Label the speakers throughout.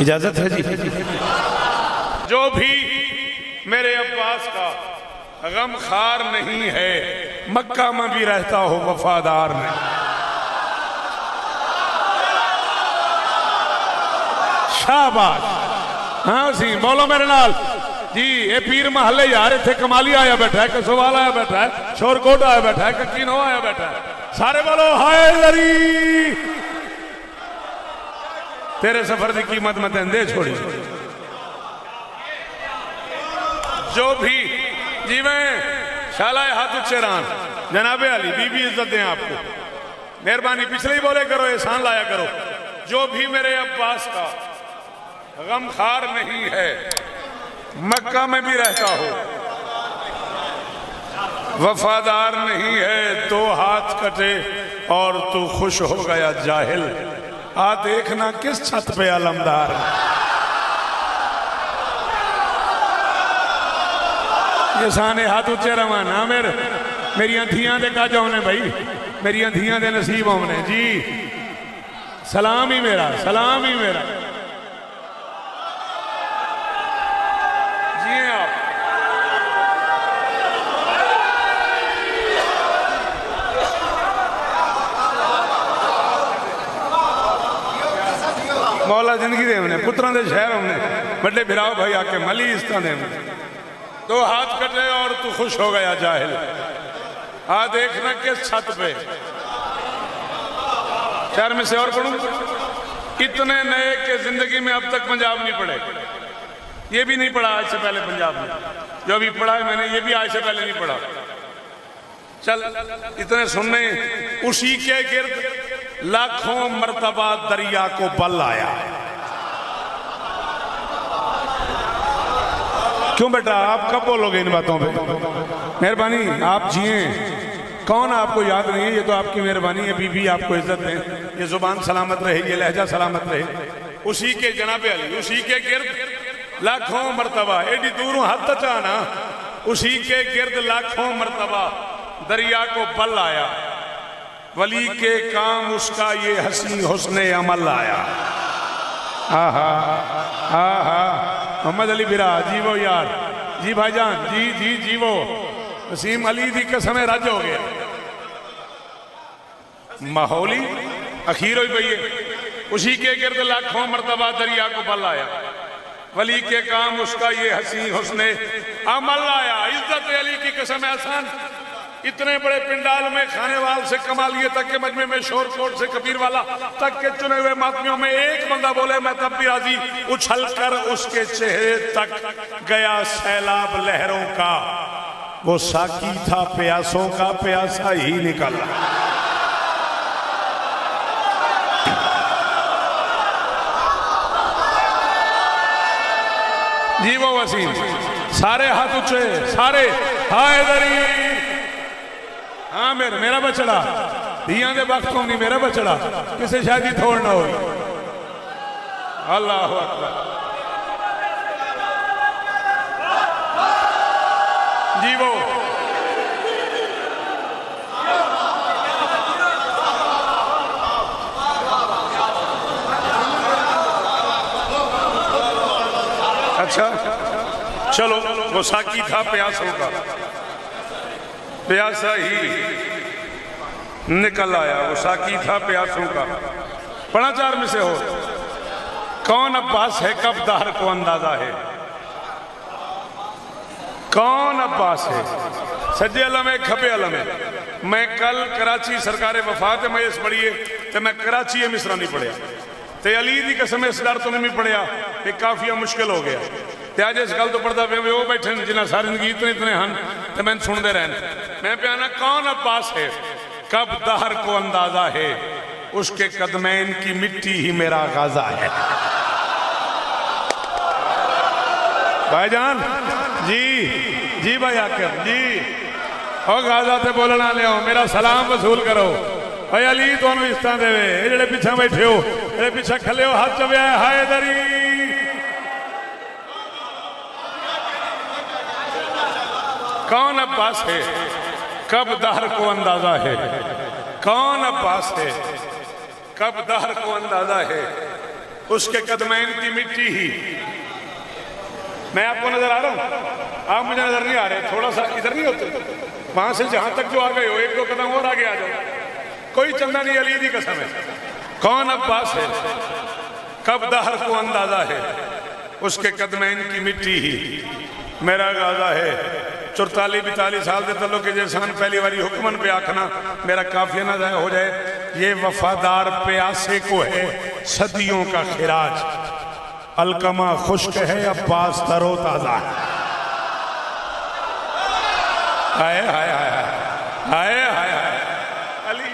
Speaker 1: इजाजत है जी। जो भी मेरे अब्बास का गम खार नहीं है, मक्का में भी रहता हो वफादार नहीं। शाबाश, हाँ सी बोलो मेरे नाल जी। ये पीर महल्ले यार इतने कमाली आया बैठा है, कसोवाल आया बैठा है, शोरकोट आया बैठा है, ककीनो आया बैठा है। सारे बोलो हाय लरी। तेरे सफर की कीमत मत दे छोड़ी। जो भी जी मैं शालाए हाथ उच्चे रान जनाबे अली बीबी इज्जत दें आपको, मेहरबानी पिछले ही बोले करो, एहसान लाया करो। जो भी मेरे अब्बास का गम खार नहीं है, मक्का में भी रहता हो वफादार नहीं है, तो हाथ कटे और तू खुश हो गया जाहिल। आ देखना किस छत पे अलमदार। ये साने हाथ उच्चे रवाना मेरिया धियां दे काज होने भाई, मेरिया धियां दे नसीब होने जी। सलाम ही मेरा, सलाम ही मेरा जी। आप मौला जिंदगी दे हमने पुत्रों के शहर हमने बड़े बिराव भाई आके मली इस तरह दो हाथ कटे और तू खुश हो गया जाहिल। आ देखना किस छत पे। चार में से और पढ़ूं। कितने नए के जिंदगी में अब तक पंजाब नहीं पढ़े। ये भी नहीं पढ़ा आज से पहले पंजाब में, जो अभी पढ़ा है मैंने ये भी आज से पहले नहीं पढ़ा। चल इतने सुनने उसी के गिर्द लाखों मर्तबा दरिया को बल आया। क्यों बेटा आप कब बोलोगे इन बातों पे? मेहरबानी आप जिए। कौन आपको याद नहीं है? ये तो आपकी मेहरबानी है। बीबी आपको इज्जत दें, ये जुबान सलामत रहे, ये लहजा सलामत रहे। उसी के जनाबे अली उसी के गिर्द लाखों मर्तबा, एडी दूरों हाथ तचाना, उसी के गिर्द लाखों मर्तबा दरिया को बल आया। वली के काम उसका ये हसी हुस्ने अमल आया। आहा आहा मोहम्मद अली बिरा जीवो यार जी भाईजान जी जी जीवो। वसीम अली दी कसम रज हो गया। माहौली अखीर हो गई है। उसी के गिर्द लाखों मर्तबा दरिया को बल आया। वली के काम उसका ये हसी हुस्ने अमल आया। इज्जत अली की कसम आसान। इतने बड़े पिंडाल में खानेवाल से कमालिए तक के मजमे में शोरकोट से कबीर वाला तक के चुने हुए मातमियों में एक बंदा बोले मैं तब भी राजी। उछल कर उसके चेहरे तक गया सैलाब लहरों का। वो साकी था प्यासों का, प्यासा ही निकला। जी वो वसीम सारे हाथ ऊंचे सारे हाय दरी। हाँ मेरा बचड़ा धियां दे वक्त को नहीं, मेरा बचड़ा किसे शादी थोड़ ना हो। अल्लाह अकबर जी वो अच्छा चलो। वो साकी था प्यासों का, प्यासा ही निकल आया। वो साकी था प्यासों का। पढ़ा चार में से हो। कौन अब्बास है कब दार को अंदाजा है। कौन अब्बास है? सज्जे अलम है खबे अलम है। मैं कल कराची सरकार वफात मैं इस पढ़िए तो मैं कराची मिसरा नहीं पढ़िया तो अली की कसम इस डर तो नहीं पढ़िया। एक काफिया मुश्किल हो गया ते अज इस गल तो पढ़ता पे वो बैठे जिन्हें सारे जिंदगी इतने इतने हैं तो मैं सुनते रहने। मैं प्याना कौन अब्बास है कब दहर को अंदाजा है। उसके कदमैन की मिट्टी ही मेरा गाजा है। भाईजान जी जी भाई आकर जी और गाजा से बोलना ले मेरा सलाम वसूल करो। भाई अली तो इस तरह दे जेडे पिछा बैठे हो, जेडे पिछा खले हो, हाथ चव्या हाय दरी। कौन अब्बास है कब दहर को अंदाजा है। कौन अब्बास है कब दहर को अंदाजा है। उसके कदमैन की मिट्टी ही। मैं आपको नजर आ रहा हूं, आप मुझे नजर नहीं आ रहे, थोड़ा सा इधर नहीं होते, वहां से जहां तक जो आ गए हो, एक दो कदम और आगे आ जाओ। कोई चंदा नहीं, अली की कसम है। कौन अब्बास है, कब दहर को अंदाजा है, उसके कदमैन की मिट्टी ही मेरा गाजा है। 44-42 साल के तलो के जैसान पहली बारी हुक्मन पे आखना मेरा काफिया ना हो जाए। ये वफादार प्यासे को है सदियों का खिराज, अलकमा खुश्क है अब्बास तरो ताजा है। हाय हाय हाय हाय हाय हाय अली।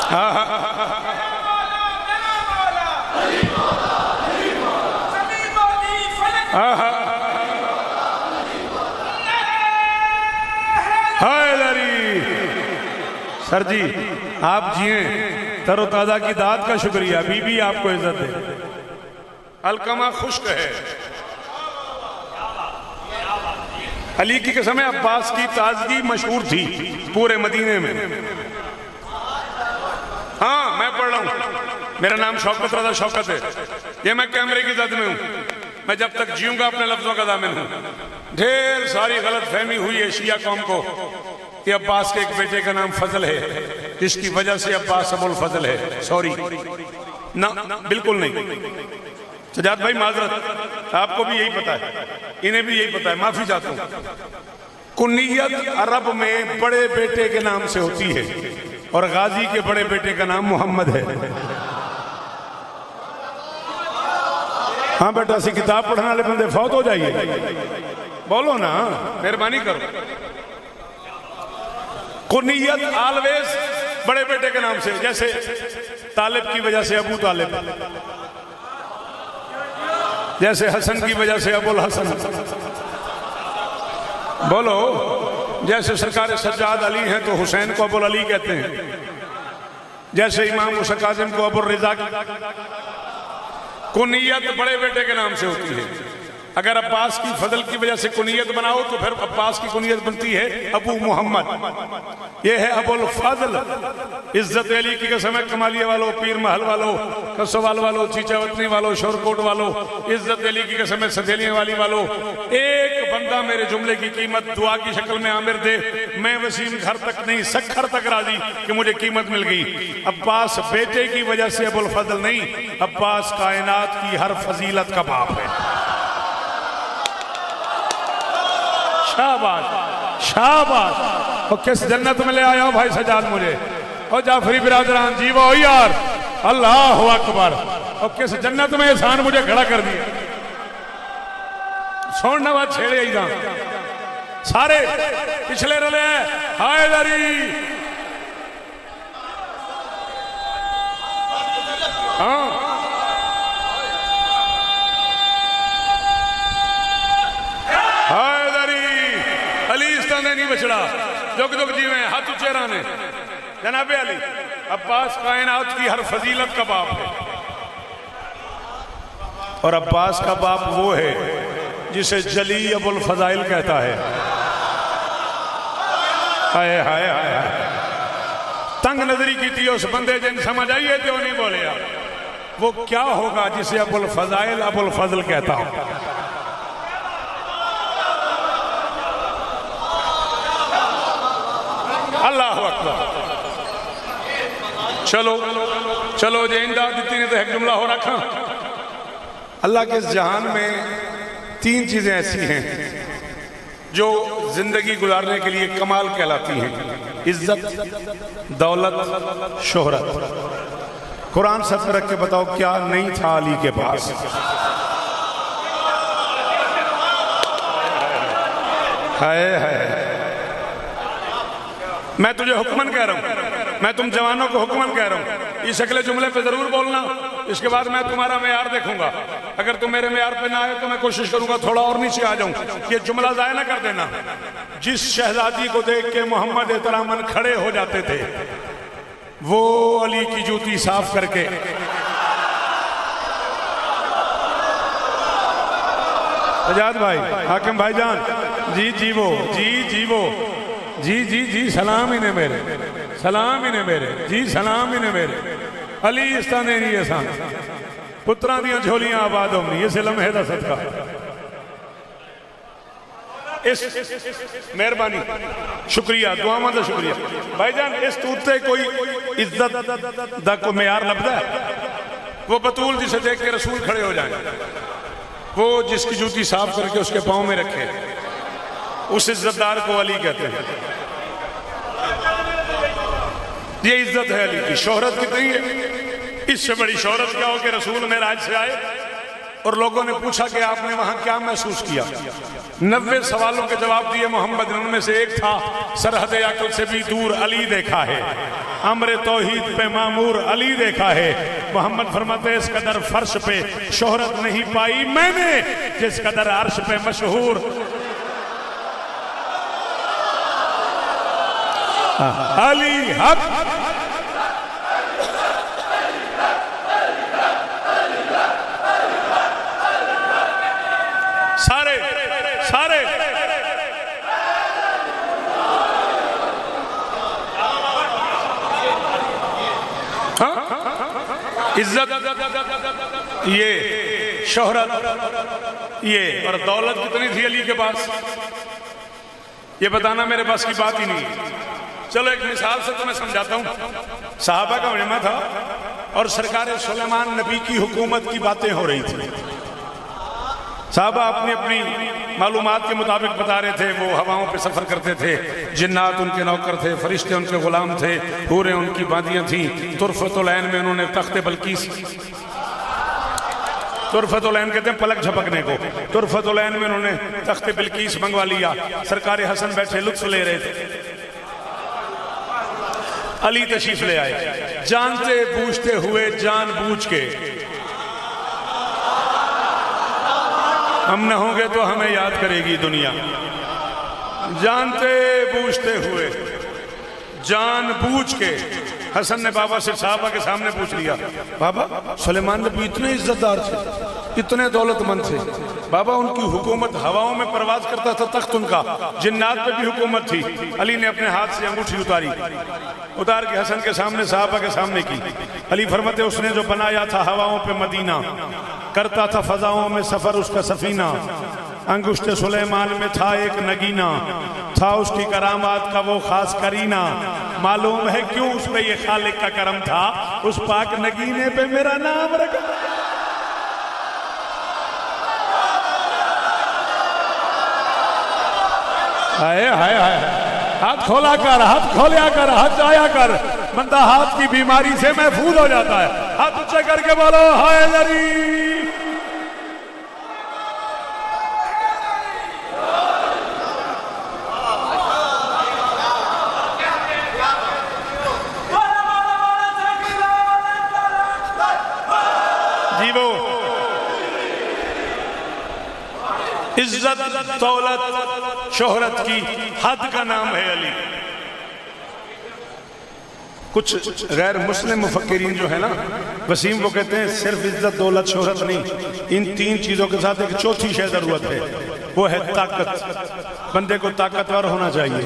Speaker 1: हाँ हाँ सर जी, आप जिए, तरोताजा की दाद का शुक्रिया, बीबी आपको इज्जत दे। अलकमा खुश्क है। अली की कसम है, अब्बास की ताजगी मशहूर थी पूरे मदीने में। हाँ, मैं पढ़ रहा हूं, मेरा नाम शौकत रजा शौकत है, ये मैं कैमरे की जद में हूं। मैं जब तक जीऊंगा अपने लफ्जों का दामन हूं। ढेर सारी गलत फहमी हुई है शिया कौम को कि अब्बास के एक बेटे का नाम फजल है, जिसकी वजह से अब्बास अबुल फजल है। सॉरी ना, बिल्कुल नहीं। सजाद भाई माजरत, आपको भी यही पता है, इन्हें भी यही पता है, माफी चाहता हूं। कुनियत अरब में बड़े बेटे के नाम से होती है और गाजी के बड़े बेटे का नाम मोहम्मद है। हाँ बेटा, सी किताब पढ़ने वाले बंदे फौत हो जाइए, बोलो ना, मेहरबानी करो। कुनियत ऑलवेज बड़े बेटे के नाम से, जैसे तालिब की वजह से अबू तालिब, जैसे हसन की वजह से अबुल हसन, बोलो। जैसे सरकार सज्जाद अली हैं तो हुसैन को अबुल अली कहते हैं, जैसे इमाम मुसा कासिम को अबुल रिजा। कुनियत बड़े बेटे के नाम से होती है। अगर अब्बास की फजल की वजह से कुनियत बनाओ तो फिर अब्बास की कुनियत बनती है अबू मोहम्मद। ये है अबुल फजल। इज्जत अली की कसम है, कमालिया वालों, पीर महल वालों, कसोवाल वालों, चीचावतनी वालों, शोरकोट वालों, इज्जत अली की कसम है, सथेलियां वाली वालों, एक बंदा मेरे जुमले की कीमत दुआ की शक्ल में आमिर दे, मैं वसीम घर तक नहीं सखर तक राजी कि मुझे कीमत मिल गई। अब्बास बेटे की वजह से अबुल फजल नहीं, अब्बास कायनात की हर फजीलत का बाप है। शाबाश शाबाश। और किस जन्नत में ले आया हो भाई सजाद मुझे, और जाफरी बिरादरान जीवो यार, अल्लाह अकबर। और किस जन्नत में एहसान मुझे खड़ा कर दिया। छोड़ना बात छेड़े ही सारे पिछले रले हाय दरी। हाँ नहीं बचड़ा, जुग जुग जीवे, हाथ ऊंचे रहने। जनाबे अली, अब्बास कायनात की हर फजीलत का बाप है। और अब्बास का बाप वो है जिसे जली अबुल फजाइल कहता है। हाय हाय हाय हाय। तंग नजरी की थी उस बंदे जिन समझ आइए तो नहीं बोले, वो क्या होगा जिसे अबुल फजाइल अबुल फजल कहता हूं। अल्लाह अकबर। चलो चलो जे इमदाद दी ने तो एक जुमला हो रखा। अल्लाह के इस जहान में 3 चीजें ऐसी हैं जो जिंदगी गुजारने के लिए कमाल कहलाती हैं: इज्जत, दौलत, शोहरत। कुरान सब रख के बताओ क्या नहीं था अली के पास। हाय हाय। मैं तुझे हुक्मन कह रहा हूं, मैं तुम जवानों को हुक्मन कह रहा हूं, इस अगले जुमले पे जरूर बोलना। इसके बाद मैं तुम्हारा मेयार देखूंगा, अगर तुम मेरे मेयार पे ना आए तो मैं कोशिश करूंगा थोड़ा और नीचे आ जाऊं। ये जुमला जाया ना कर देना। जिस शहजादी को देख के मोहम्मद एहतरामन खड़े हो जाते थे, वो अली की जूती साफ करके आजाद भाई, हाकिम भाईजान, जी जीवो, जी जीवो। जी जी जी सलाम ही ने मेरे, सलाम ही ने मेरे जी, सलाम ही ने मेरे। अली इस्ताने नहीं असा पुत्रां दियां झोलियां आबाद होनी इस लम्हे दा सदका। इस मेहरबानी शुक्रिया दुआवां दा शुक्रिया भाईजान। इस तूते कोई इज्जत दा कोई मेयार लभदा है? वो बतूल जिसे देख के रसूल खड़े हो जाए, वो जिसकी जूती साफ करके उसके पाँव में रखे, उस इज्जतदार को अली कहते हैं। ये इज्जत है अली की। शोहरत कितनी है? इससे बड़ी शोहरत क्या हो कि रसूल मेराज से आए और लोगों ने पूछा कि आपने वहां क्या महसूस किया। 90 सवालों के जवाब दिए मोहम्मद ने। उनमें से एक था सरहद अकल से भी दूर अली देखा है, अमर तौहीद पे मामूर अली देखा है। मोहम्मद फरमाते इस कदर फर्श पे शोहरत नहीं पाई मैंने जिस कदर अर्श पे मशहूर अली हक। सारे सारे इज्जत, ये शोहरत, ये और दौलत कितनी थी अली के पास, ये बताना मेरे पास की बात ही नहीं है। चलो एक मिसाल से तुम्हें समझाता हूं। सहाबा का उलमा था और सरकार सुलेमान नबी की हुकूमत की बातें हो रही थी। साहबा अपनी अपनी मालूमात के मुताबिक बता रहे थे। वो हवाओं पे सफर करते थे, जिन्नात उनके नौकर थे, फरिश्ते उनके गुलाम थे, हूरें उनकी बादियां थी। तुरफतुलैन में उन्होंने तख्ते बल्कीस, तुरफतुलैन कहते हैं पलक झपकने को, तुरफतुलैन में उन्होंने तख्ते बिल्कीस मंगवा लिया। सरकार हसन बैठे लुत्फ ले रहे थे। अली तशरीफ ले आए, जानते बूझते हुए जानबूझ के हम न होंगे तो हमें याद करेगी दुनिया। जानते बूझते हुए जानबूझ के हसन ने बाबा से साहबा के सामने पूछ लिया, बाबा सुलेमान नबी इतने इज्जतदार थे, इतने दौलतमंद थे, बाबा उनकी हुकूमत हवाओं में परवाज करता था, तख्त उनका, जिन्नात पे भी हुकूमत थी। अली ने अपने हाथ से अंगूठी उतारी, उतार के हसन के सामने साहबा के सामने की। अली फरमाते उसने जो बनाया था हवाओं पे मदीना, करता था फजाओं में सफर उसका सफीना, अंगुष्टे सुलेमान में था एक नगीना, था उसकी करामात का वो खास करीना। मालूम है क्यों उस पे ये खालिक का करम था, उस पाक नगीने पे मेरा नाम रखा। हाय हाय हाय, हाथ खोला कर, हाथ खोलिया कर, हाथ जाया कर, बंदा हाथ की बीमारी से महफूज हो जाता है। हाथ ऊंचे करके बोलो हाय लरी। इज्जत दौलत शोहरत की हद का नाम है अली। कुछ गैर मुस्लिम मुफक्किरीन जो है ना वसीम, वो कहते हैं सिर्फ इज्जत दौलत शोहरत नहीं, इन तीन चीजों के साथ एक चौथी शय जरूरत है, वो है ताकत। बंदे को ताकतवर होना चाहिए।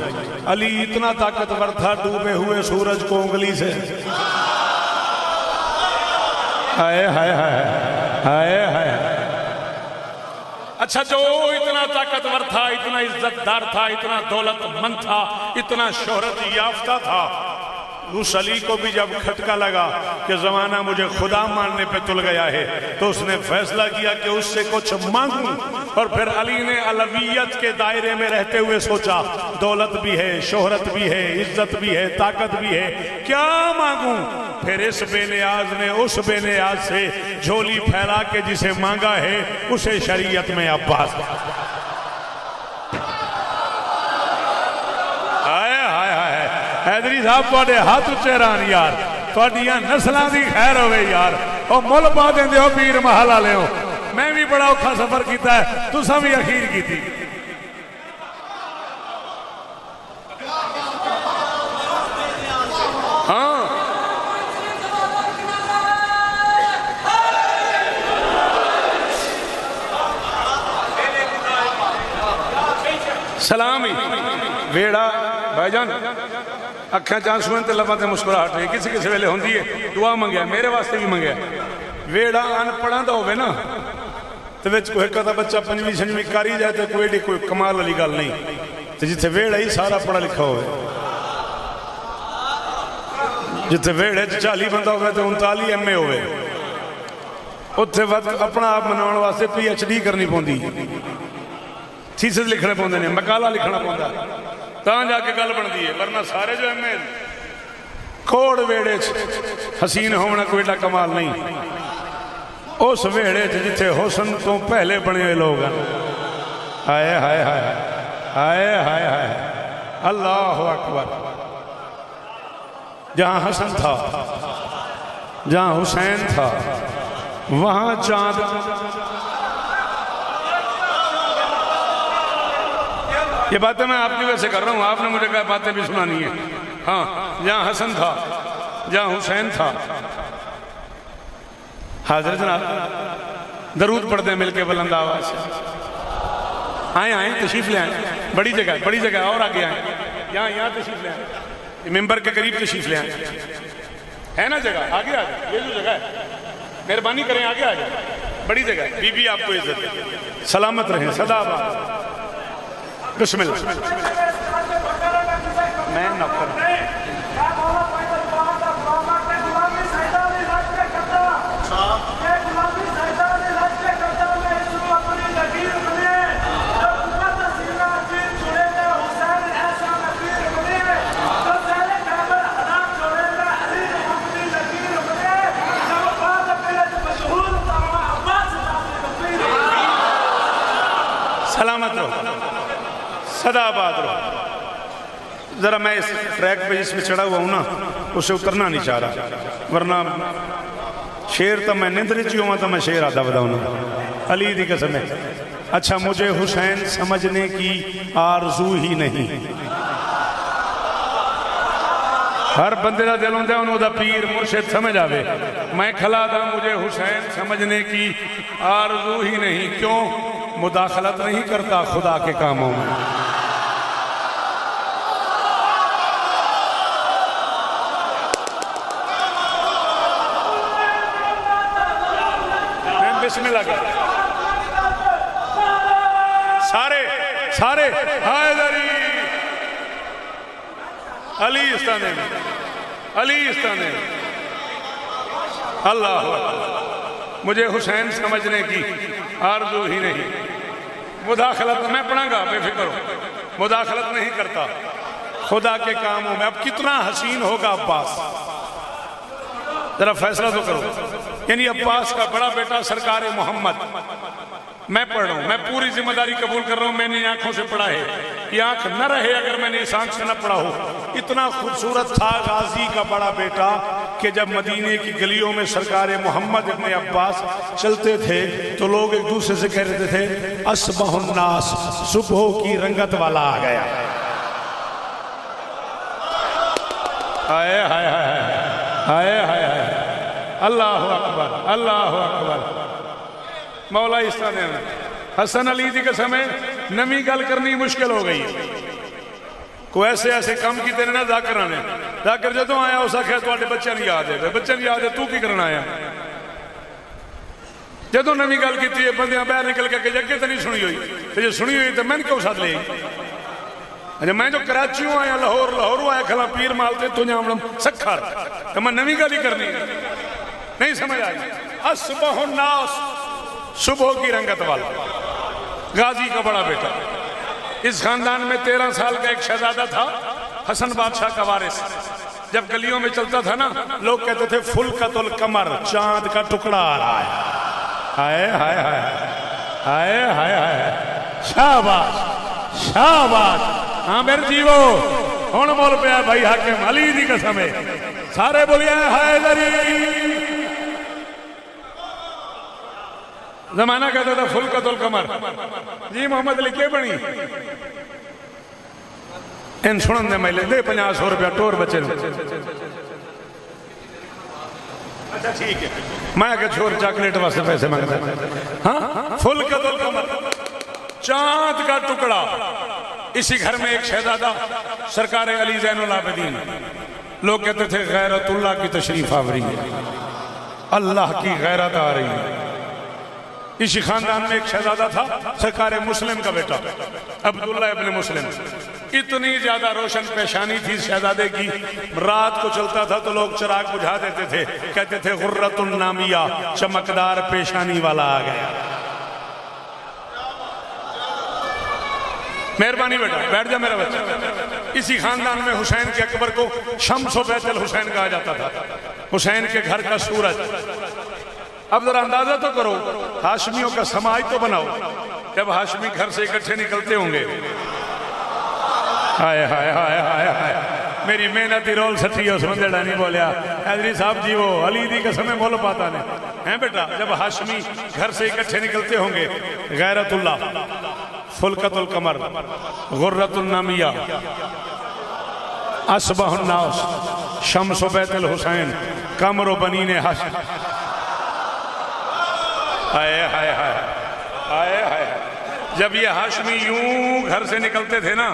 Speaker 1: अली इतना ताकतवर था, डूबे हुए सूरज को उंगली से, हाय हाय हाय हाय हाय। अच्छा, जो इतना ताकतवर था, इतना इज्जतदार था, इतना दौलतमंद था, इतना शोहरत याफ्ता था, उस अली को भी जब खटका लगा कि जमाना मुझे खुदा मानने पे तुल गया है, तो उसने फैसला किया कि उससे कुछ मांगूं। और फिर अली ने अलवियत के दायरे में रहते हुए सोचा, दौलत भी है, शोहरत भी है, इज्जत भी है, ताकत भी है, क्या मांगूं। फिर इस बेनियाज ने उस बेनियाज से झोली फैला के जिसे मांगा है, उसे शरीयत में अब्बास। हैदरी साहब थोड़े हाथ उच्चे रहन यार, थोड़ियां नस्लां दी खैर होवे यार, और मुल पा देंदे हो पीर महल वाले हो। मैं भी बड़ा औखा सफर किया है, तुसा भी अखीर की। हाँ सलाम ही वेड़ा भाईजान अखा चांसू ते लबा ते मुस्कुराहट है किसी किसी वेले होंदी है दुआ मंगया मेरे वास्ते भी मंगया वेड़ा अनपढ़ा तो होवे ना तो कोई कदा बच्चा पंजवीं छंजवीं करी जाए तो कोई कमाल वाली गल नहीं तो जिथे वेड़ा ही सारा पढ़ा लिखा हो जिथे वेड़े 40 बंदा हो तो 39 MA हो उत्थे अपना आप मनाने वास्ते PhD करनी पौंदी थीसिस लिखने पौंदे ने मकाला लिखना पौंदा तां जाके गल बनती है वरना सारे जो MA कोड़ वेड़े हसीन होना कोई एडा कमाल नहीं उस वेड़े जिथे हुसन तो पहले बने हुए लोग हैं हाय हाय हाय हाय हाय हाय अल्लाह अकबर जहां हसन था जहां हुसैन था वहां चांद ये बातें मैं आपकी वजह से कर रहा हूं आपने मुझे कहा बातें भी सुनानी है हाँ जहां हसन था जहां हुसैन था हाजिर जनाब दरूद पढ़ते हैं मिलके बुलंद आवाज से आए आए तशरीफ ले आए बड़ी जगह और आगे आए यहाँ तशरीफ ले आए मेंबर के करीब तशरीफ ले आए है ना जगह आगे आ जाए ये जो जगह है मेहरबानी करें आगे आ जाए बड़ी जगह बीबी आपको इज्जत सलामत रहें सदाबाद बिस्मिल्लाह मैं नौकर सलामत रहो सदाबाद रहो जरा मैं इस ट्रैक पे जिसमें चढ़ा हुआ हूं ना उसे उतरना नहीं चाह रहा वरना शेर तो मैं निंद्र ची हुआ तो मैं शेर आता बताऊँ अली दी कसम है अच्छा मुझे हुसैन समझने की आरज़ू ही नहीं हर बंदे का दिल होंगे उन्होंने पीर मुर्शिद समझ आवे मैं खला था मुझे हुसैन समझने की आरज़ू ही नहीं क्यों मुदाखलत नहीं करता खुदा के कामों में मैं बिस्मिल्लाह कर सारे हैदरी अली इस्ताने अल्लाह मुझे हुसैन समझने की आरज़ू ही नहीं मुदाखलत मैं पढ़ाऊंगा बेफिक्र हो मुदाखलत नहीं करता खुदा के कामों में अब कितना हसीन होगा अब्बास जरा फैसला तो करो यानी अब्बास का बड़ा बेटा सरकार मोहम्मद मैं पढ़ रहा हूं मैं पूरी जिम्मेदारी कबूल कर रहा हूं मैंने आंखों से पढ़ा है ये आंख न रहे अगर मैंने इस आंख से न पढ़ा हो इतना खूबसूरत था गाजी का बड़ा बेटा कि जब मदीने की गलियों में सरकार मोहम्मद इब्ने अब्बास चलते थे तो लोग एक दूसरे से कह रहे थे अस्बहुन्नास सुबह की रंगत वाला आ गया हाय हाय हाय हाय हाय अल्लाह अकबर मौला इस हसन अली जी के समय नवी गल करनी मुश्किल हो गई कोई ऐसे काम किए ना जाकर आने जाकर जो आया उस आख्या तुहाडे बच्चे नहीं याद है बच्चे नहीं याद है तू की करना आया जो नवी गल की बंद बहर निकल के अगे तो नहीं सुनी हुई तो जो सुनी हुई तो मैंने क्यों सद ली अच्छा मैं जो कराची आया लाहौर आया खला पीर मालते तू जाम सखर तो मैं नवी गल ही करनी नहीं समझ आई अस्बहुन्नास सुबह की रंगत वाला गाजी का बड़ा बेटा इस खानदान में 13 साल का एक शहजादा था हसन बादशाह का वारिस जब गलियों में चलता था ना लोग कहते थे फुलकतुल कमर चांद का टुकड़ा आ रहा है हाय हाय हाय हाय हाय हाय शाबाश शाबाश हाँ मेरे जीवो हुण बोल पे भाई हाकिम अली दी कसम है सारे बोलिए हैदरी जमाना कहता था फुलकतुल कमर जी मोहम्मद अली के बनी इन सुनन दे मैं दे 50 रुपया टोर बच्चे अच्छा ठीक है मैं आगे छोर चॉकलेट वास्ते पैसे मांगता हाँ फुलकतुल कमर चांद का टुकड़ा इसी घर में एक शहजादा सरकार अली ज़ैनुल आबिदीन, लोग कहते थे गैरतुल्लाह की तशरीफ आवरी है, अल्लाह की गैरत आ रही है। इसी खानदान में एक शहजादा था सरकार मुस्लिम का बेटा अब्दुल्ला इब्न मुस्लिम। इतनी ज्यादा रोशन पेशानी थी शहजादे की, रात को चलता था तो लोग चिराग बुझा देते थे, कहते थे गुर्रतुन नामिया, चमकदार पेशानी वाला आ गया। मेहरबानी बेटा, बैठ जा मेरा बच्चा। इसी खानदान में हुसैन के अकबर को शम्सो बैतुल हुसैन कहा जाता था, हुसैन के घर का सूरज। अब जरा अंदाजा तो करो, हाशमियों का समाज तो बनाओ, जब हाशमी घर से इकट्ठे निकलते होंगे। हाय हाय हाय हाय हाय, मेरी मेहनती रोल सच्ची उस बंदेड़ा नहीं बोलिया हैदरी साहब जी, वो अली दी कसम में बोलो पाता नहीं है बेटा। जब हाशमी घर से इकट्ठे निकलते होंगे, गैरतुल्लाह, फुलकतुल कमर, गुर्रतुन नामिया, असबहुन नास, शम्सो बैतुल हुसैन, कमरो बनीने हाशम। हाय हाय हाय हाय हाय। जब ये हाशमी यूं घर से निकलते थे ना,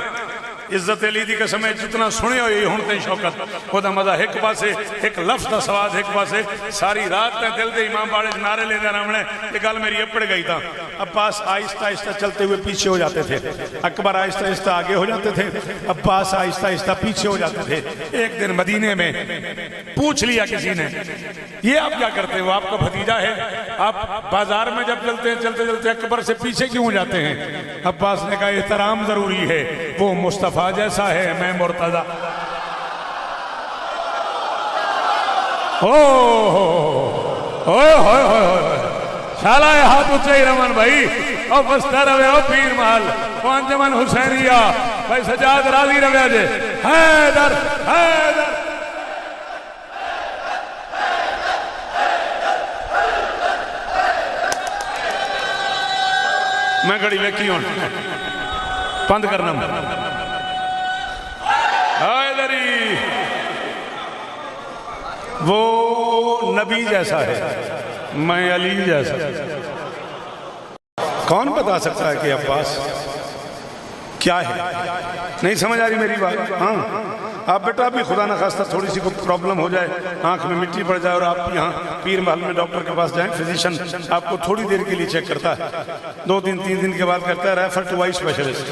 Speaker 1: इज्जत अली दी कसम है, जितना सुने हो ये हुण शौकत ओदा मजा एक पासे, एक लफ्ज का स्वाद एक पासे। सारी रात तक दिल दे इमाम बाड़े नारे लेते रहना, ये गल मेरी अपड़ गई था। अब्बास आहिस्ता आहिस्ता चलते हुए पीछे हो जाते थे, अकबर आहिस्ता आहिस्ता आगे हो जाते थे, अब्बास आहिस्ता आहिस्ता पीछे हो जाते थे। एक दिन मदीने में पूछ लिया किसी ने, ये आप क्या करते हो, आपका भतीजा है, आप बाजार में जब चलते हैं चलते चलते अकबर से पीछे क्यों जाते हैं? अब्बास ने कहा एहतराम जरूरी है, वो मुस्तफा जैसा है, मैं मुर्तजा। शाला हाथ ऊंचे रमन भाई, और बस्ता रवे ओ पीर माल, ओ अंजमन हुसैनिया भाई सजाद राजी रवे जे। हैदर हैदर मैं घड़ी वेखी हूं, बंद करना। हैदरी वो नबी जैसा है, मैं अली जैसा। कौन बता सकता है कि अब्बास क्या है? नहीं समझ आ रही मेरी बात? हाँ आप बेटा अभी खुदा न खास्ता थोड़ी सी कोई प्रॉब्लम हो जाए, आंख में मिट्टी पड़ जाए और आप यहाँ पीर महल में डॉक्टर के पास जाएं, फिजिशियन आपको थोड़ी देर के लिए चेक करता है, 2 दिन 3 दिन के बाद करता है refer to eye specialist.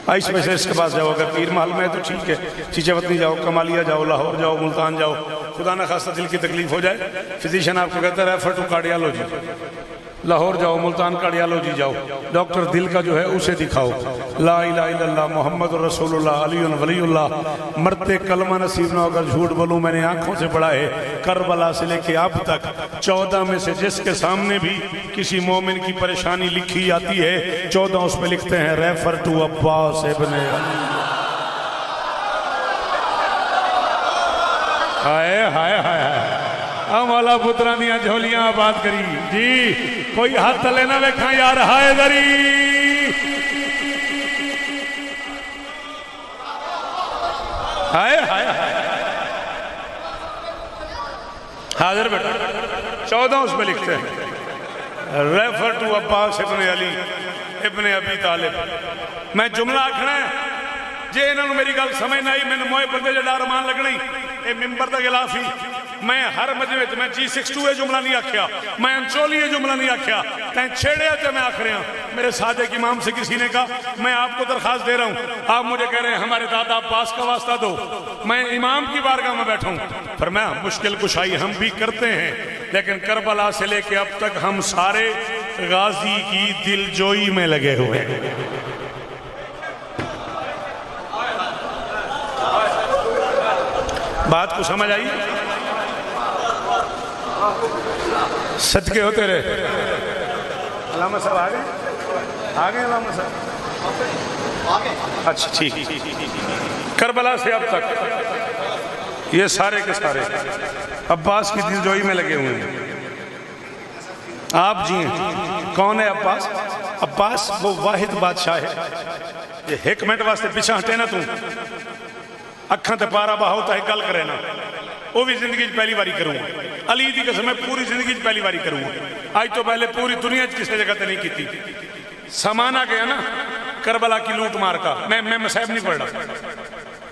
Speaker 1: Eye specialist के पास जाओ, अगर पीर महल में है तो ठीक है, चीचेवतनी जाओ, कमालिया जाओ, लाहौर जाओ, मुल्तान जाओ, खुदा न खास्ता दिल की तकलीफ हो जाए, फिजिशियन आपको कहता है रेफर टू कार्डियोलॉजी, लाहौर जाओ, मुल्तान कार्डियोलॉजी जाओ, डॉक्टर दिल का जो है उसे दिखाओ। ला इलाहा इल्लल्लाह मोहम्मद रसूलुल्लाह अलीउन वलीउल्लाह। मरते कलमा नसीब ना होकर झूठ बोलूं, मैंने आंखों से पढ़ा है, करबला से लेके अब तक 14 में से जिसके सामने भी किसी मोमिन की परेशानी लिखी जाती है, 14 उसमें लिखते हैं रेफर टू अब्बास इब्न अली। हाय हाय हाय, मौला पुत्रा दियां झोलियां आबाद करी जी। कोई हाथ तले ना वेखा यार, हैदरी हाय हाय हाजिर बेटा, 14 उसमें लिखते हैं रेफर टू अब्बास इब्न अली इब्न अबी तालिब। मैं जुमला आखना है, जे इन्होंने मेरी गल समझ ना आई, मैंने मोए बंदे जो डर मान लगना, ये मिंबर का गिलाफ ही। मैं हर मजमे मैं G62 जुमला नहीं आख्या, मैं अंचोली जुमला नहीं आख्या, तैं छेड़िया तो मैं आख रहा हूं। मेरे सादिक इमाम से किसी ने कहा, मैं आपको दरखास्त दे रहा हूं, आप मुझे कह रहे हैं हमारे दादा अब्बास का वास्ता दो, मैं इमाम की बारगाह में बैठा हूं। फरमाया मुश्किल कुशाई हम भी करते हैं, लेकिन करबला से लेके अब तक हम सारे गाजी की दिलजोई में लगे हुए हैं। बात को समझ आई? सदके हो तेरे। अल्लामा साहब आ गए? आ गए अल्लामा साहब? अच्छा ठीक। करबला से अब तक ये सारे के सारे अब्बास की दिलजोई में लगे हुए हैं। आप जी कौन है अब्बास? अब्बास वो वाहिद बादशाह है। ये 1 मिनट वास्ते पिछा हटे ना, तू अखा ते पारा बहाओ है, गल करे ना, वो भी जिंदगी पहली बारी करूंगा। अली दी कसम पूरी जिंदगी पहली बारी करूंगा। आज तो पहले पूरी दुनिया किसी जगह नहीं की। समान आ गया ना, करबला की लूट मार का, मैं मसैब नहीं पढ़ रहा,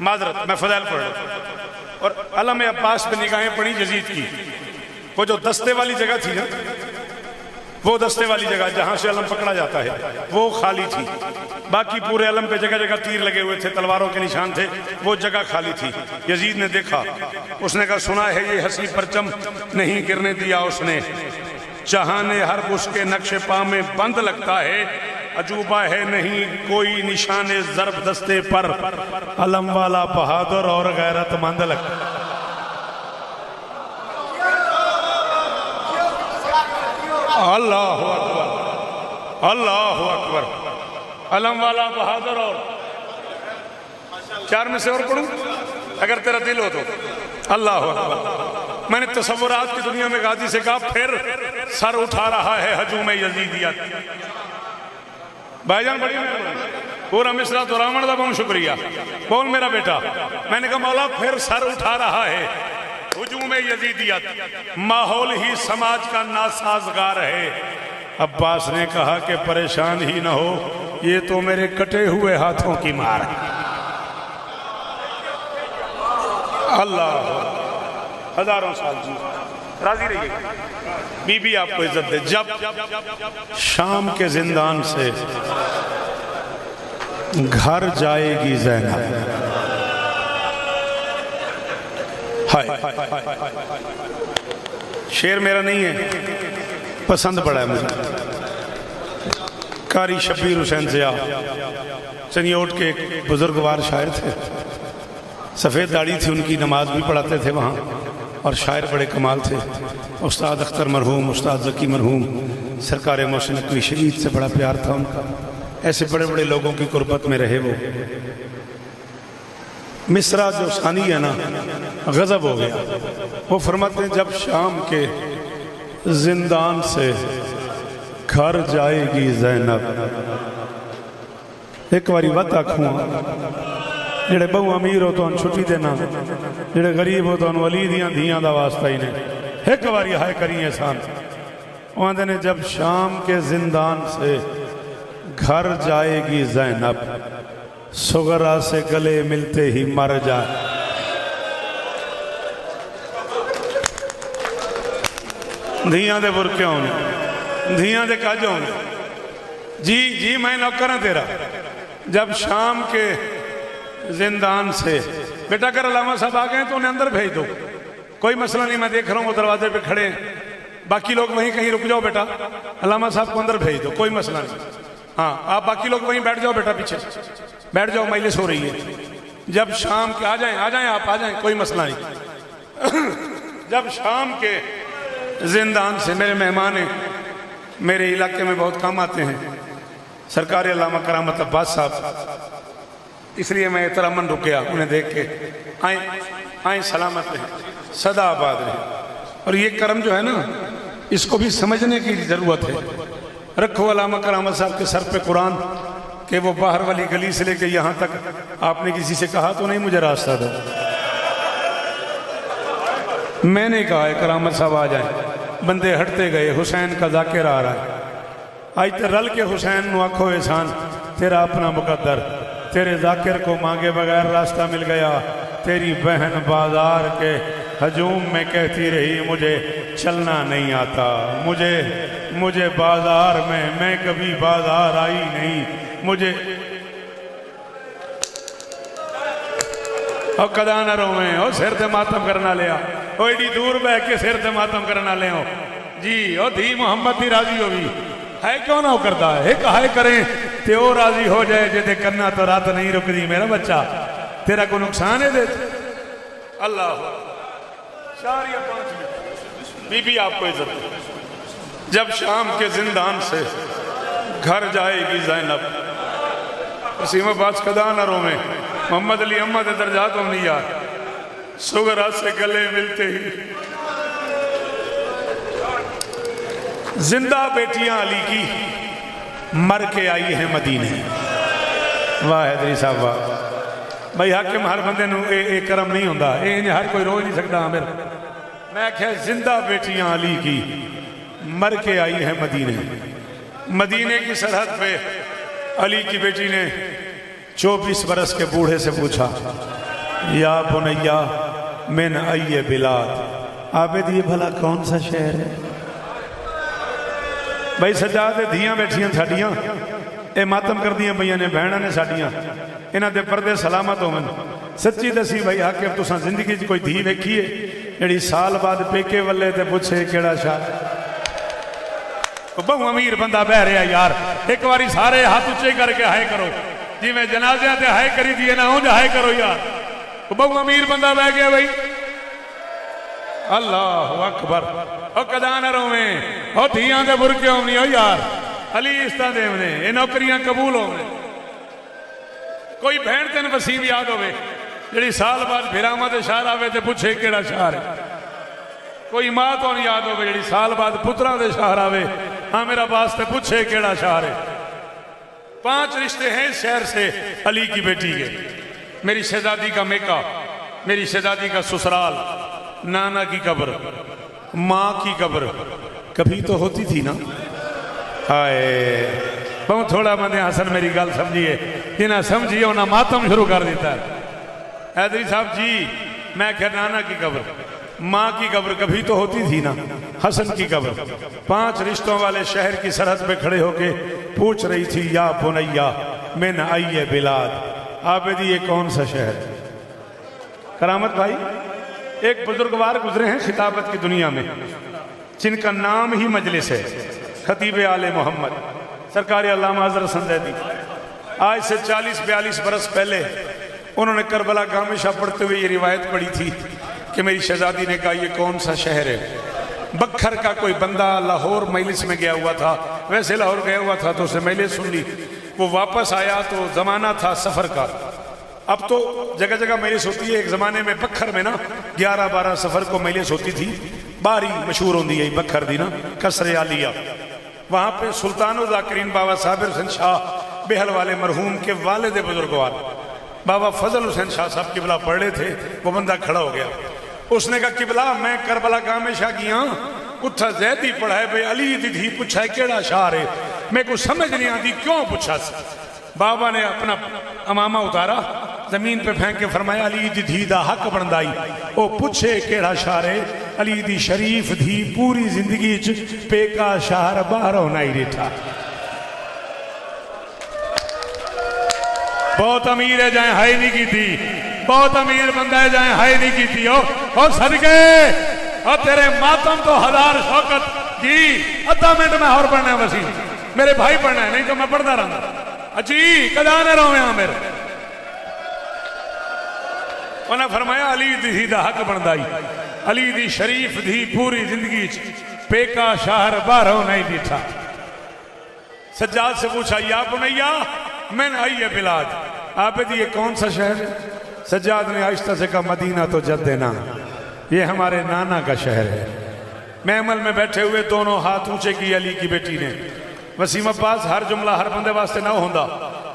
Speaker 1: माजरत, मैं फजाइल पढ़ रहा। और अलम अब्बास पे निगाहें पड़ी यजीद की, वो जो दस्ते वाली जगह थी ना, वो दस्ते वाली जगह जहां से अलम पकड़ा जाता है वो खाली थी, बाकी पूरे अलम पे जगह जगह तीर लगे हुए थे, तलवारों के निशान थे, वो जगह खाली थी। यजीद ने देखा, उसने कहा सुना है ये हसी परचम नहीं गिरने दिया उसने, जहाने हर उसके नक्शे पा में बंद लगता है, अजूबा है नहीं कोई निशाने जरब दस्ते पर, अलम वाला बहादुर और गैरतमंद लगता। अल्लाह अकबर, अल्लाह अकबर, अलम वाला बहादुर। और चार में से और पढ़ूं अगर तेरा दिल हो तो। अल्लाह अकबर। मैंने तसव्वुरात की दुनिया में गाजी से कहा फिर सर उठा रहा है हजूम यजीदियत। भाईजान बड़ी मेहरबानी, पूरा मिसरा तो रावण का बहुत शुक्रिया, बोल मेरा बेटा। मैंने कहा मौला फिर सर उठा रहा है हुजूम यजीदियत, माहौल ही समाज का नासाजगार है। अब्बास ने कहा कि परेशान ही ना हो, ये तो मेरे कटे हुए हाथों की मार है। अल्लाह, हजारों साल जी, राजी रहिए। बीबी आपको इज्जत दे। जब शाम के जिंदान से घर जाएगी ज़ैनब, हाय शेर मेरा नहीं है, पसंद पड़ा है मुझे। कारी शब्बीर हुसैन ज़िया चनियोट के एक बुजुर्गवार शायर थे, सफ़ेद दाढ़ी थी उनकी, नमाज भी पढ़ाते थे वहाँ, और शायर बड़े कमाल थे। उस्ताद अख्तर मरहूम, उस्ताद ज़की मरहूम, सरकार मोहसिन नकवी शहीद से बड़ा प्यार था उनका। ऐसे बड़े बड़े लोगों की कुर्बत में रहे वो। मिसरा जो सानी है ना, गज़ब हो गया। वो फरमाते हैं जब शाम के जिंदान से घर जाएगी ज़ैनब, एक बारी वत आखूँ, जेड़े बहु अमीर हो तो छुट्टी देना, जेड़े गरीब हो तो वली दियाँ धियाँ का वास्ता ही ने, एक बारी हाय करी एहसान। आंदे ने जब शाम के जिंदान से घर जाएगी ज़ैनब, सुगरा से गले मिलते ही मर जाए। धियां दे बुरके होने, धियां दे कज होने, जी जी मैं नौकर हाँ तेरा। जब शाम के जिंदान से, बेटा अगर अलामा साहब आ गए तो उन्हें अंदर भेज दो, कोई मसला नहीं, मैं देख रहा हूँ वो दरवाजे पे खड़े हैं, बाकी लोग वहीं कहीं रुक जाओ बेटा, अलामा साहब को अंदर भेज दो, कोई मसला नहीं। हाँ आप बाकी लोग वहीं बैठ जाओ बेटा, पीछे बैठ जाओ, मजलिस हो रही है। जब शाम के आ जाएं आप आ जाएं, कोई मसला नहीं। जब शाम के जिंदान से, मेरे मेहमान हैं, मेरे इलाके में बहुत कम आते हैं, सरकार अल्लामा करामत अब्बास साहब, इसलिए मैं एहतरामन रुक गया उन्हें देख के। आए सलामत रहे, सदा आबाद रहे। और ये कर्म जो है ना, इसको भी समझने की जरूरत है। रखो अल्लामा करामत साहब के सर पे कुरान कि वो बाहर वाली गली से लेके यहाँ तक आपने किसी से कहा तो नहीं मुझे रास्ता दो? मैंने कहा है करामत साहब आ जाए, बंदे हटते गए, हुसैन का जाकिर आ रहा है। आज तो रल के हुसैन नु आखो एहसान, तेरा अपना मुकद्दर, तेरे जाकिर को मांगे बगैर रास्ता मिल गया। तेरी बहन बाजार के हजूम में कहती रही मुझे चलना नहीं आता, मुझे बाजार में, मैं कभी बाजार आई नहीं, मुझे और कदा न रोवे और सिर ते मातम करना लिया, ओ एडी दूर बह के सिर ते मातम करना ले जी। और धी मोहम्मद दी राजी होगी है, क्यों ना हो करता है, एक हाय करें ते ओ राजी हो जाए, जे करना तो रात नहीं रुकती मेरा बच्चा, तेरा को नुकसान है दे। अल्लाह शारिया 5 मिनट। बीबी आपको इज्जत दे। जब शाम के जिंदान से घर जाएगी ज़ैनब, वसीमाबाद कदा नरों में मोहम्मद अली अम्मद दर्जात नहीं यार, सुगरा से गले मिलते ही जिंदा बेटियां अली की मर के आई है मदीने। वाह हैदरी साहब वाह। भाई हाकिम हर बंदे एक करम नहीं होता, हर कोई रोज नहीं सकता। आमिर मैं आख्या जिंदा बेटियां अली की मर के आई है मदीने, मदीने की सरहद पे अली की बेटी ने 24 बरस के बूढ़े से पूछा, या बुनैया मिन अय्य बिलाद, आबिद ये भला कौन सा शहर है? भाई सजाद धियां बैठियां साडियां ये मातम कर दियां पईयां ने, भैणां ने साडियां, इन्हां दे पर्दे सलामत होवन। सच्ची दसी भाई हाकिम तुसां जिंदगी च कोई धी वेखी है जिहड़ी साल बाद पेके वल्ले ते पुछे केड़ा शाह? बहु अमीर बंदा बह रहा यार, एक बारी सारे हाथ उच्चे करके हाय करो, जिवें जनाज़ियां ते हाय करी दी ना उंज हाय करो यार। बहु अमीर बंदा बह गया भाई, अल्लाह अकबर। ओ कदा न रोवें, ओ धियां दे बुरके होवनी हो यार, अली इस्ता देवने ये नौकरियां कबूल होवे। कोई बहन तेन वसीम याद होवे जिहड़ी साल बाद फिरावां ते शहर आवे ते पुछे केड़ा शहर है? कोई मां तो नहीं याद होवे जिहड़ी साल बाद पुत्रां दे शहर आवे, हाँ मेरा वास्ते पूछे केड़ा शहर है? 5 रिश्ते हैं इस शहर से अली की बेटी के। मेरी शहजादी का मेका, मेरी शहजादी का ससुराल, नाना की कब्र, माँ की कब्र कभी तो होती थी ना। हाय बहुत थोड़ा बंदे हसन मेरी गल समझिए, जिन्हें समझिए उन्हें मातम शुरू कर देता है। हैदरी साहब जी मैं क्या, नाना की कब्र, माँ की कब्र कभी तो होती थी ना, हसन की कब्र। 5 रिश्तों वाले शहर की सरहद पे खड़े होके पूछ रही थी, या बुनैया मिन अय्य बिलाद, आबिद ये कौन सा शहर? करामत भाई एक बुजुर्गवार गुजरे हैं खिताबत की दुनिया में, जिनका नाम ही मजलिस है, खतीब आले मोहम्मद सरकार अल्लामा हज़रत संदैदी। आज से 40-42 बरस पहले उन्होंने करबला गामिशा पढ़ते हुए ये रिवायत पढ़ी थी कि मेरी शहजादी ने कहा, ये कौन सा शहर है? बखर का कोई बंदा लाहौर मजलिस में गया हुआ था, वैसे लाहौर गया हुआ था तो उसे मजलिस सुन ली, वो वापस आया तो जमाना था सफर का। अब तो जगह जगह मजलिस होती है, एक जमाने में बखर में ना 11-12 सफर को मजलिस होती थी, बारी मशहूर होती है बखर दी ना, कसरे आलिया। वहां पे सुल्तान ज़ाकिरीन बाबा साबिर हुसैन शाह बेहल वाले मरहूम के वालिद बुजुर्गवार बाबा फजल हुसैन शाह साहब किबला पढ़ रहे थे। वो बंदा खड़ा हो गया, उसने कहा, किबला मैं करबला गांव में शाह गया, उथा जैदी पढ़ा है भाई, अली दी धी पूछा है केड़ा शाह है, मैं कुछ समझ नहीं आती क्यों पूछा। बाबा ने अपना अमामा उतारा, जमीन पे फेंक के फरमाया, अली दी धी दा हक बनदाई, ओ पूछे केड़ा शाह है? अली दी शरीफ धी पूरी जिंदगी च पेका शहर बाहरों नहीं रेठा। बहुत अमीर है जाए हाई नहीं की थी, बहुत अमीर बंदा है जाए हाई नहीं की थी। ओ सदके और तेरे मातम तो 1000 शौकत की, अद्धा मिनट में और पढ़ना है वसीम, मेरे भाई पढ़ना है, नहीं तो मैं पढ़ता रहूंगा। अच्छी कदा न रोवे आमिर। उन्हें फरमाया, अली दी दा हक बनदाई, अली दी शरीफ धी पूरी जिंदगी पेका शहर बाहरों नहीं दिठा। सज्जाद से पूछा, या बुनैया मिन अय्य बिलाद, आबिद ये कौन सा शहर है? सज्जाद ने आहिस्ता से कहा, मदीना तो जद्देना, ये हमारे नाना का शहर है। महमल में बैठे हुए दोनों हाथ ऊंचे किए अली की बेटी ने। वसीम अब्बास हर जुमला हर बंदे वास्ते ना होंदा,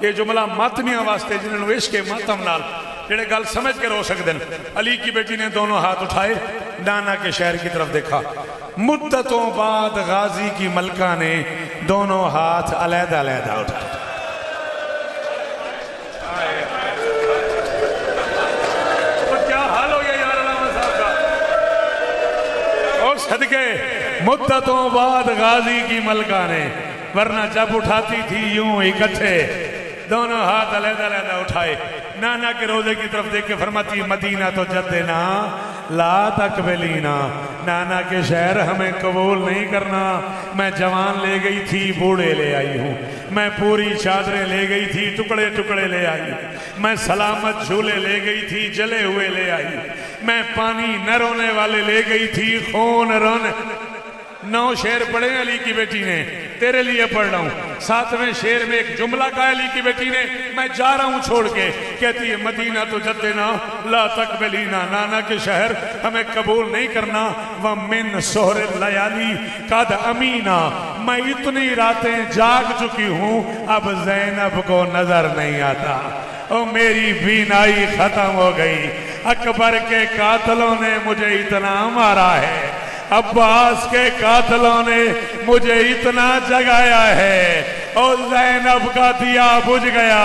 Speaker 1: ये जुमला मातमियां वास्ते जिन्होंने इश्क के मातम नाल जेड़े गल समझ के रो सकते हैं। अली की बेटी ने दोनों हाथ उठाए, नाना के शहर की तरफ देखा। मुद्दतों बाद गाजी की मलका ने दोनों हाथ अलहदा अलहदा उठाए। तो क्या हाल हो गया यार अल्लामा साहब का? और सदके मुद्दतों बाद गाजी की मलका ने, वरना जब उठाती थी यूं इकट्ठे, दोनों हाथ अलहदा अलहदा उठाए। नाना के रोजे की तरफ देख के फरमाती, मदीना तो जद्देना ला तकबलीना, नाना के शहर हमें कबूल नहीं करना। मैं जवान ले गई थी, बूढ़े ले आई हूँ, मैं पूरी चादरें ले गई थी, टुकड़े टुकड़े ले आई, मैं सलामत झूले ले गई थी, जले हुए ले आई, मैं पानी न रोने वाले ले गई थी, खून रोने। 9 शेर पढ़े अली की बेटी ने, तेरे लिए पढ़ रहा हूँ। 7वें शेर में एक जुमला का अली की बेटी ने, मैं जा रहा हूँ छोड़ के, कहती है मदीना तो जद्देना ला तकबलीना, नाना के शहर हमें कबूल नहीं करना। व मिन सोहर लयाली कद अमीना, मैं इतनी रातें जाग चुकी हूँ अब ज़ैनब को नजर नहीं आता। ओ मेरी बीनाई खत्म हो गई, अकबर के कातलों ने मुझे इतना मारा है, अब्बास के कातलों ने मुझे इतना जगाया है,
Speaker 2: और ज़ैनब का दिया बुझ गया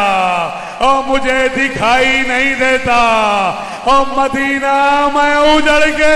Speaker 2: और मुझे दिखाई नहीं देता और मदीना मैं उजड़ के